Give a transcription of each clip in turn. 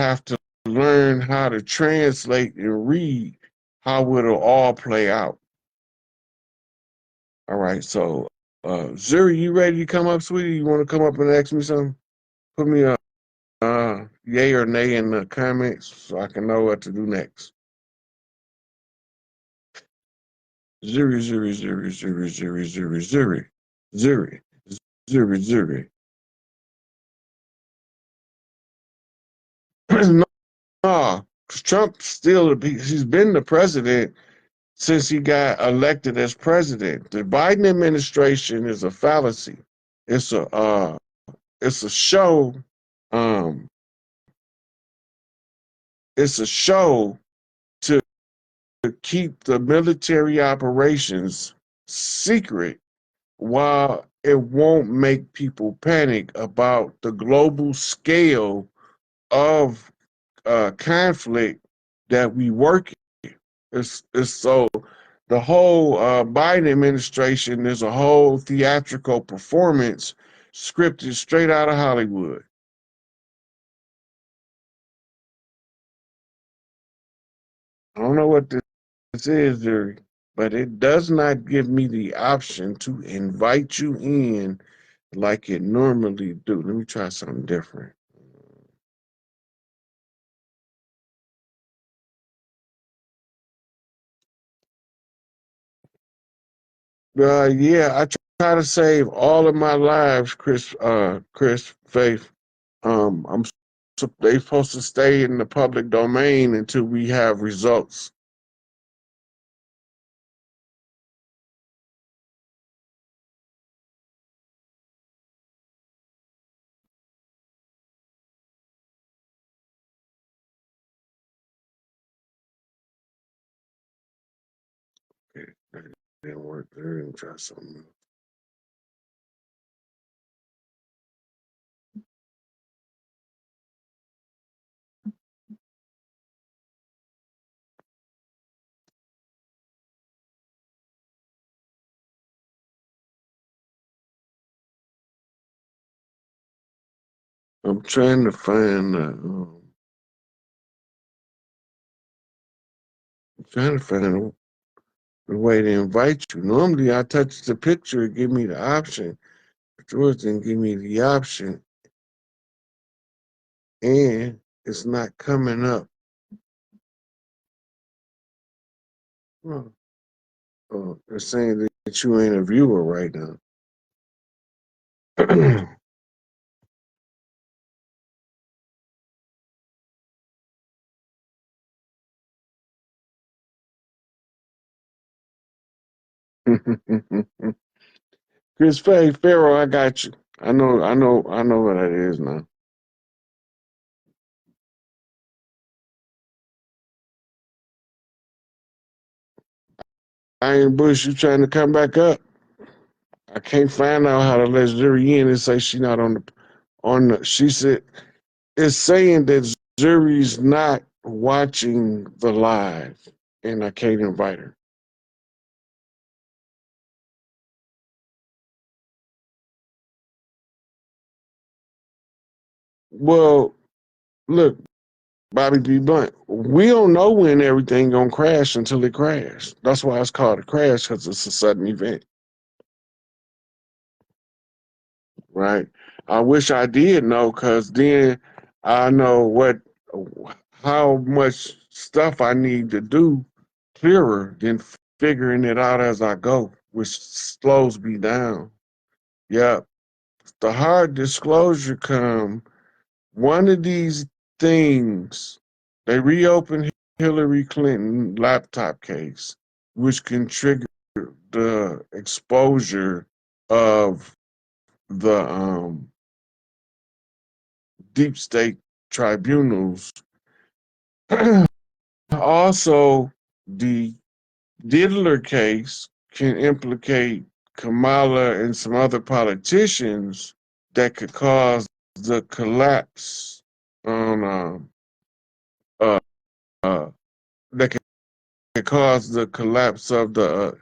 have to learn how to translate and read how it'll all play out. All right, so Zuri, you ready to come up, sweetie? You want to come up and ask me something? Put me a yay or nay in the comments so I can know what to do next. Zuri, Zuri, Zuri, Zuri, Zuri, Zuri, Zuri, Zuri, Zuri, Zuri. No, Trump still, he's been the president since he got elected as president. The Biden administration is a fallacy. It's a show. Um, it's a show to keep the military operations secret while it won't make people panic about the global scale of conflict that we work in. It's so the whole Biden administration is a whole theatrical performance scripted straight out of Hollywood. I don't know what this is, Jerry, but it does not give me the option to invite you in like it normally do. Let me try something different. Yeah, I try to save all of my lives, Chris Faith. I'm so they supposed to stay in the public domain until we have results. Okay, that didn't work there. Let me try something. I'm trying to find. I'm trying to find a way to invite you. Normally, I touch the picture, and give me the option. George didn't give me the option, and it's not coming up. Oh, oh, they're saying that you ain't a viewer right now. Chris Pharaoh, I got you. I know what that is now. Iron Bush, you trying to come back up? I can't find out how to let Zuri in and say she not on the. She said it's saying that Zuri's not watching the live, and I can't invite her. Well, look, Bobby B. Blunt, we don't know when everything gonna crash until it crashes. That's why it's called a crash because it's a sudden event, right? I wish I did know because then I know how much stuff I need to do clearer than figuring it out as I go, which slows me down. Yeah, the hard disclosure come one of these things. They reopened Hillary Clinton laptop case, which can trigger the exposure of the deep state tribunals. Also, the Diddler case can implicate Kamala and some other politicians that could cause the collapse on uh, uh, that could cause the collapse of the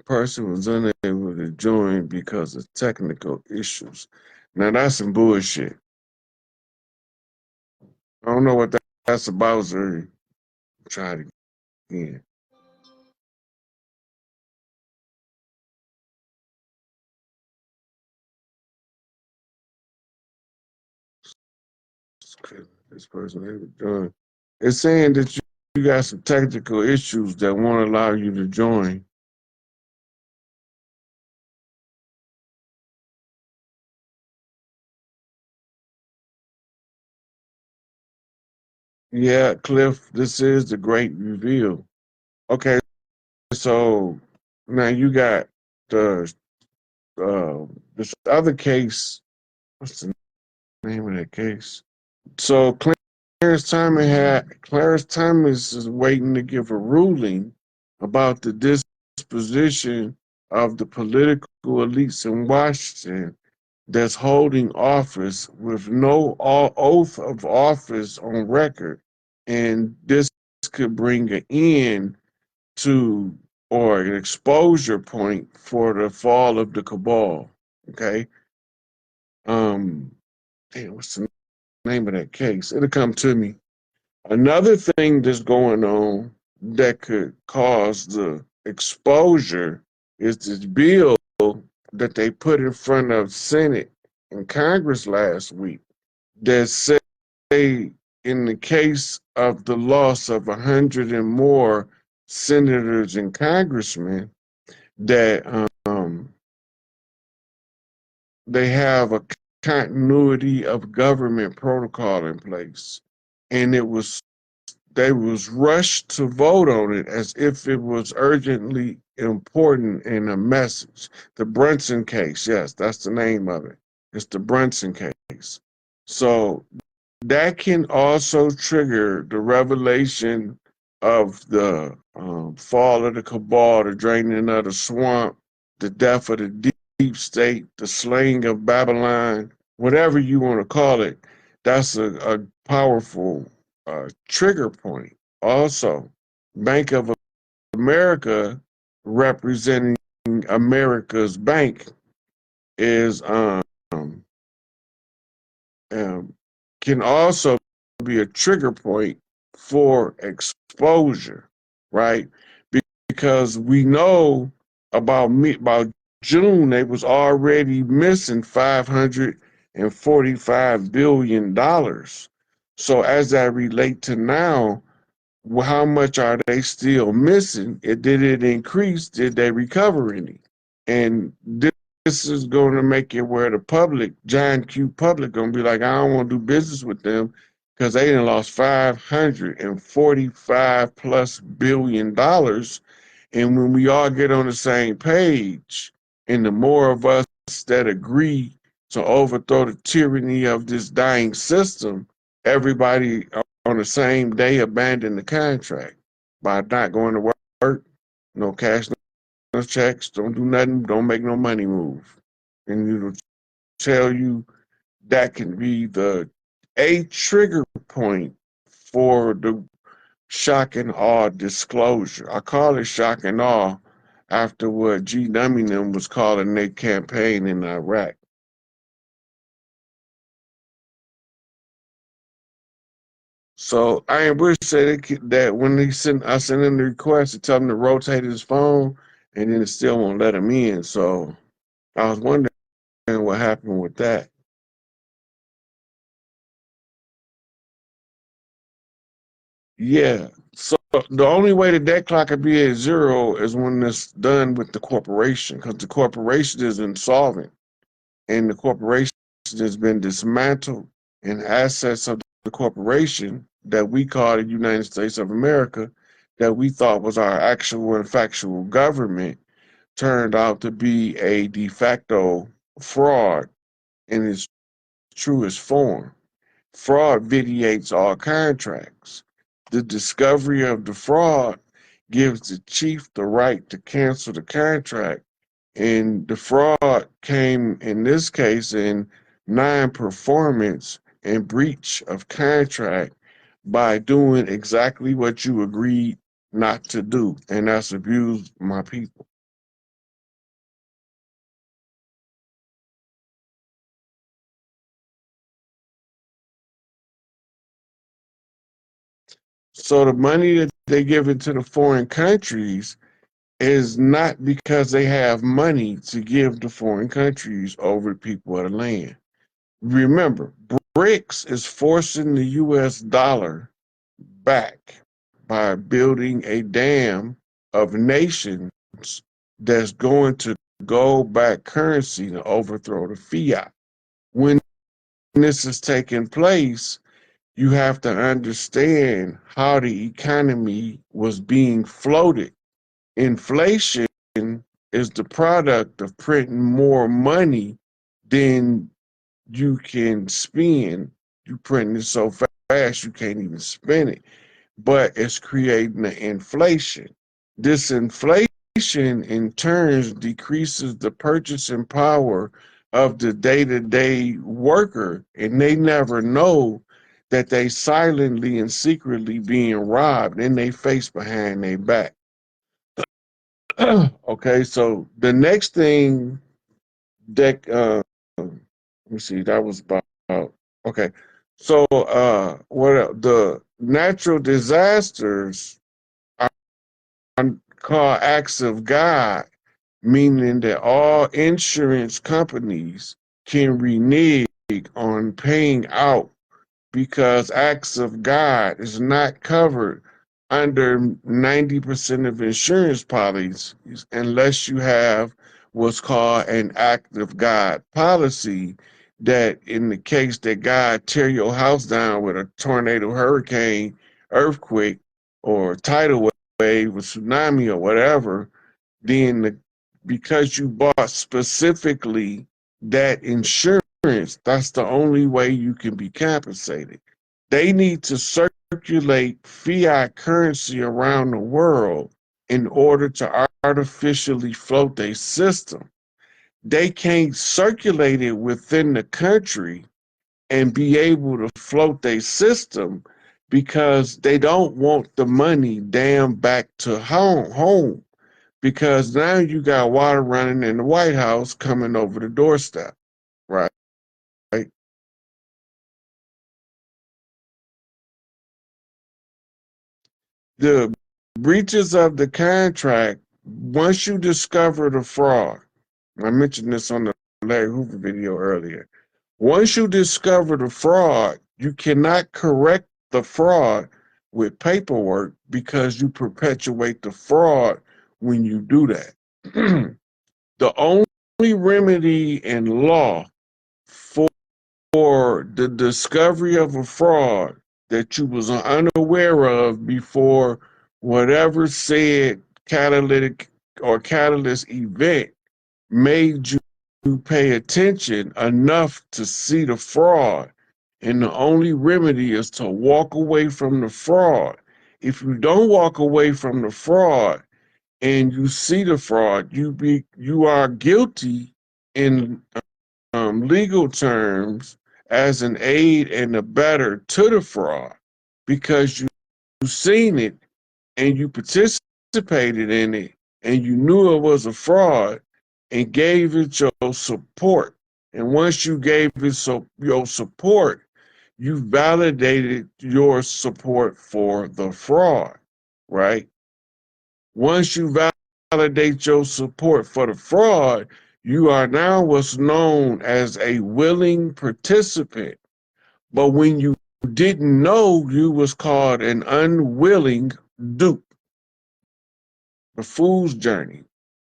person was unable to join because of technical issues. Now that's some bullshit. I don't know what that's about, sir. Try it again. This person ever joined. It's saying that you got some technical issues that won't allow you to join. Yeah, Cliff, this is the great reveal. Okay, so now you got the this other case. What's the name of that case? So Clarence Thomas is waiting to give a ruling about the disposition of the political elites in Washington that's holding office with no oath of office on record, and this could bring an end to or an exposure point for the fall of the cabal. Okay. Um, damn, what's the name of that case? It'll come to me. Another thing that's going on that could cause the exposure is this bill that they put in front of Senate and Congress last week that say in the case of the loss of 100 and more senators and congressmen that they have a continuity of government protocol in place, and they was rushed to vote on it as if it was urgently important in a message. The Brunson case, yes, that's the name of it. It's the Brunson case. So that can also trigger the revelation of the fall of the cabal, the draining of the swamp, the death of the deep state, the slaying of Babylon, whatever you want to call it. That's a powerful trigger point. Also, Bank of America, representing America's bank, is um, can also be a trigger point for exposure, right? Because we know about June they was already missing $545 billion. So as that relate to now, how much are they still missing? Did it increase? Did they recover any? And this is going to make it where the public, Giant Q public, going to be like, I don't want to do business with them because they done lost 545 plus $billion. And when we all get on the same page, and the more of us that agree to overthrow the tyranny of this dying system, everybody on the same day abandon the contract by not going to work, no cash, no checks, don't do nothing, don't make no money move. And it'll tell you that can be a trigger point for the shock and awe disclosure. I call it shock and awe after what G. Dummingham was calling their campaign in Iraq. So I wish that when I sent him the request to tell him to rotate his phone, and then it still won't let him in. So I was wondering what happened with that. Yeah. So the only way that clock could be at zero is when it's done with the corporation, because the corporation is insolvent and the corporation has been dismantled, and assets of the corporation that we call the United States of America, that we thought was our actual and factual government, turned out to be a de facto fraud in its truest form. Fraud vitiates all contracts. The discovery of the fraud gives the chief the right to cancel the contract. And the fraud came in this case in non-performance and breach of contract by doing exactly what you agreed not to do, and that's abuse my people. So the money that they give it to the foreign countries is not because they have money to give to foreign countries over the people of the land. Remember, BRICS is forcing the US dollar back by building a dam of nations that's going to gold back currency to overthrow the fiat. When this is taking place, you have to understand how the economy was being floated. Inflation is the product of printing more money than you can spend. You printing it so fast you can't even spend it, but it's creating the inflation. This inflation in turn decreases the purchasing power of the day-to-day worker, and they never know that they silently and secretly being robbed in their face behind their back. Okay, so the next thing that let me see, that was about okay. So the natural disasters are called acts of God, meaning that all insurance companies can renege on paying out because acts of God is not covered under 90% of insurance policies unless you have what's called an act of God policy, that in the case that God tear your house down with a tornado, hurricane, earthquake, or tidal wave, or tsunami, or whatever, then because you bought specifically that insurance, that's the only way you can be compensated. They need to circulate fiat currency around the world in order to artificially float their system. They can't circulate it within the country and be able to float their system because they don't want the money damn back to home, because now you got water running in the White House coming over the doorstep, right? The breaches of the contract, once you discover the fraud, I mentioned this on the Larry Hoover video earlier. Once you discover the fraud, you cannot correct the fraud with paperwork because you perpetuate the fraud when you do that. The only remedy in law for the discovery of a fraud that you was unaware of before whatever said catalytic or catalyst event made you pay attention enough to see the fraud. And the only remedy is to walk away from the fraud. If you don't walk away from the fraud and you see the fraud, you are guilty in legal terms as an aid and abettor to the fraud, because you seen it and you participated in it and you knew it was a fraud and gave it your support. And once you gave it your support, you validated your support for the fraud, right? Once you validate your support for the fraud, you are now what's known as a willing participant. But when you didn't know, you was called an unwilling dupe. The fool's journey.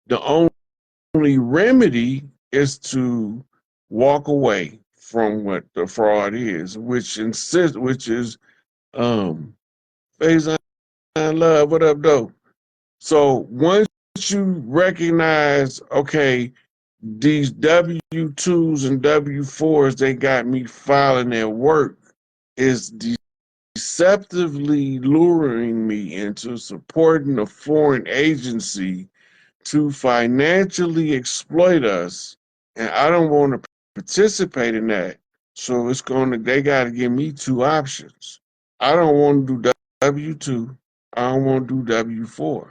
The only remedy is to walk away from what the fraud is, which is phase love, what up, though? So once you recognize, okay, these W-2s and W-4s they got me filing at work is deceptively luring me into supporting a foreign agency to financially exploit us, and I don't want to participate in that. So they got to give me two options. I don't want to do W-2. I don't want to do W-4.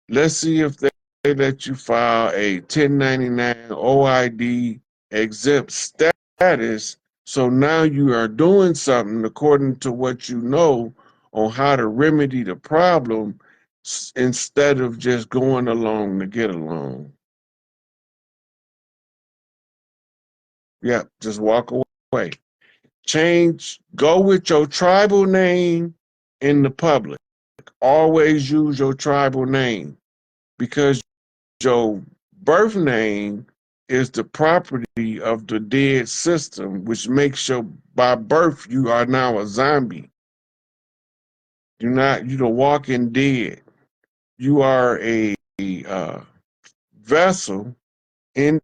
Let's see if they let you file a 1099 OID exempt status. So now you are doing something according to what you know on how to remedy the problem instead of just going along to get along. Yep, just walk away. Go with your tribal name in the public. Always use your tribal name because your birth name is the property of the dead system, which makes by birth, you are now a zombie. You're the walking dead. You are a vessel in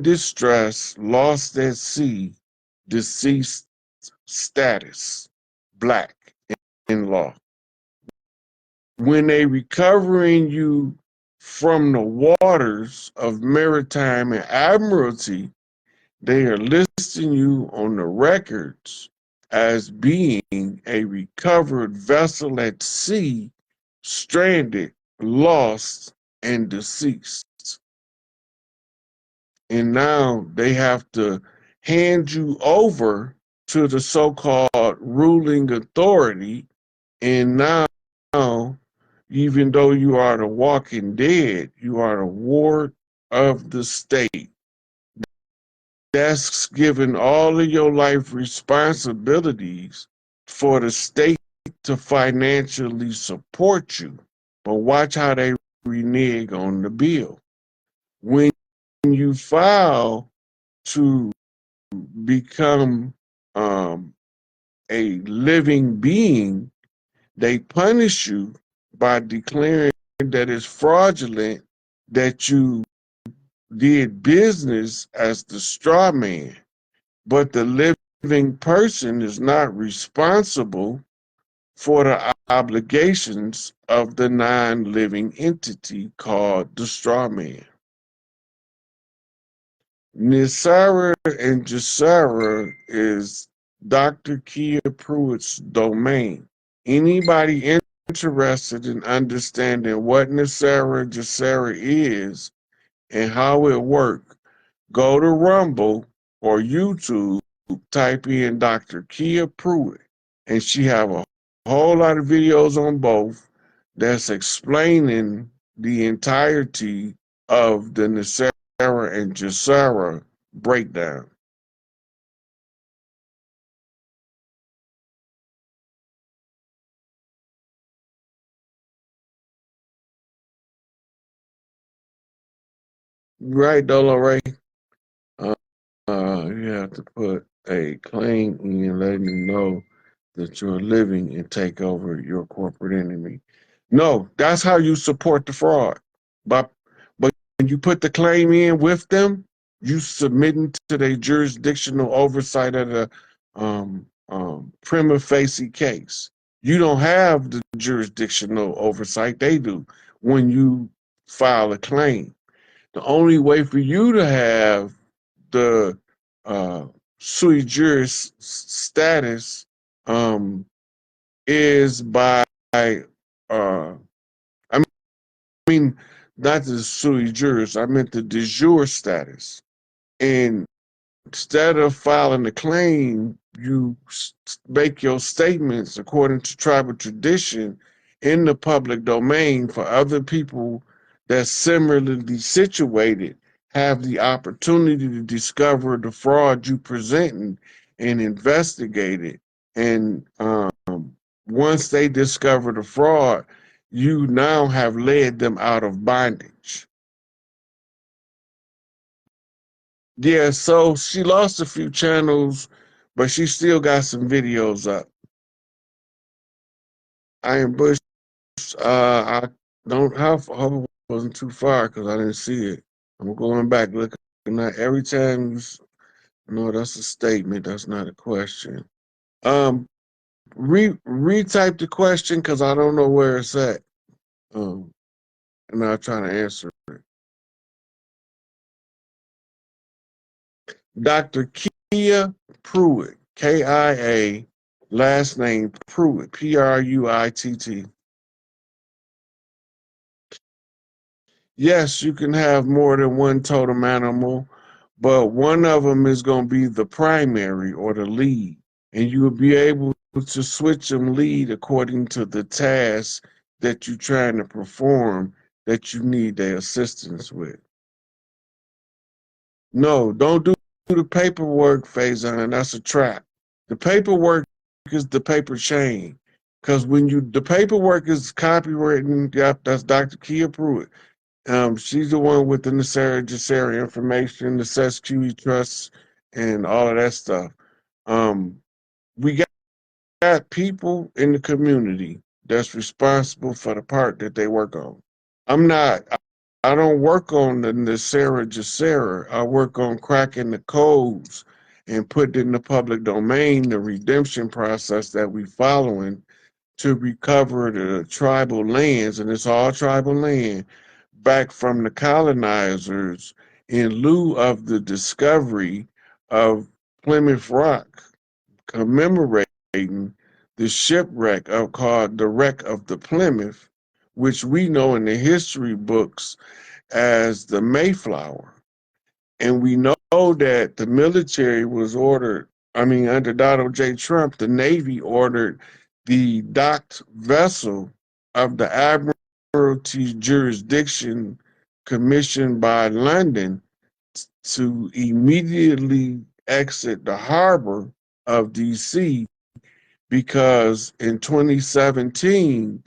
distress, lost at sea, deceased status, black in law. When they recovering you from the waters of maritime and admiralty, they are listing you on the records as being a recovered vessel at sea, stranded, lost, and deceased. And now they have to hand you over to the so-called ruling authority. And now, even though you are the walking dead, you are the ward of the state. That's given all of your life responsibilities for the state to financially support you. But watch how they renege on the bill. When you file to become a living being, they punish you by declaring that it's fraudulent that you did business as the straw man. But the living person is not responsible for the obligations of the non-living entity called the straw man. Nisara and Jasara is Dr. Kia Pruitt's domain. Anybody interested in understanding what Nisara and Jasara is and how it works, go to Rumble or YouTube, type in Dr. Kia Pruitt, and she have a whole lot of videos on both that's explaining the entirety of the Nisara and Jasara breakdown. Right, Dolo Ray? You have to put a claim in letting you know that you're living and take over your corporate enemy. No, that's how you support the fraud. But when you put the claim in with them, you submitting to their jurisdictional oversight of the prima facie case. You don't have the jurisdictional oversight, they do when you file a claim. The only way for you to have the sui juris status is by I mean not the sui juris, I meant the de jure status. And instead of filing the claim, you make your statements according to tribal tradition in the public domain for other people that's similarly situated have the opportunity to discover the fraud you presenting and investigate it. And once they discover the fraud, you now have led them out of bondage. Yeah, so she lost a few channels, but she still got some videos up. Iron Bush, I don't have, I hope it wasn't too far because I didn't see it. I'm going back looking at every time. No, that's a statement. That's not a question. Retype the question because I don't know where it's at. And I'll try to answer it. Dr. Kia Pruitt, Kia, last name Pruitt, Pruitt. Yes, you can have more than one totem animal, but one of them is going to be the primary or the lead, and you will be able to switch them lead according to the task that you're trying to perform that you need their assistance with. No, don't do the paperwork, Faison. That's a trap. The paperwork is the paper chain. Because when the paperwork is copywritten, yep, that's Dr. Kia Pruitt. She's the one with the necessary information, the SESQE trusts, and all of that stuff. We got people in the community that's responsible for the part that they work on. I'm not. I don't work on the Nasera Jacera. I work on cracking the codes and putting in the public domain the redemption process that we following to recover the tribal lands, and it's all tribal land, back from the colonizers in lieu of the discovery of Plymouth Rock, commemorating the shipwreck of called the wreck of the Plymouth, which we know in the history books as the Mayflower. And we know that the military was ordered, I mean, under Donald J. Trump, the Navy ordered the docked vessel of the Admiralty jurisdiction commissioned by London to immediately exit the harbor of DC because in 2017,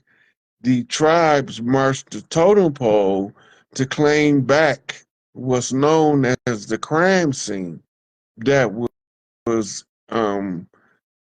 the tribes marched the totem pole to claim back what's known as the crime scene that was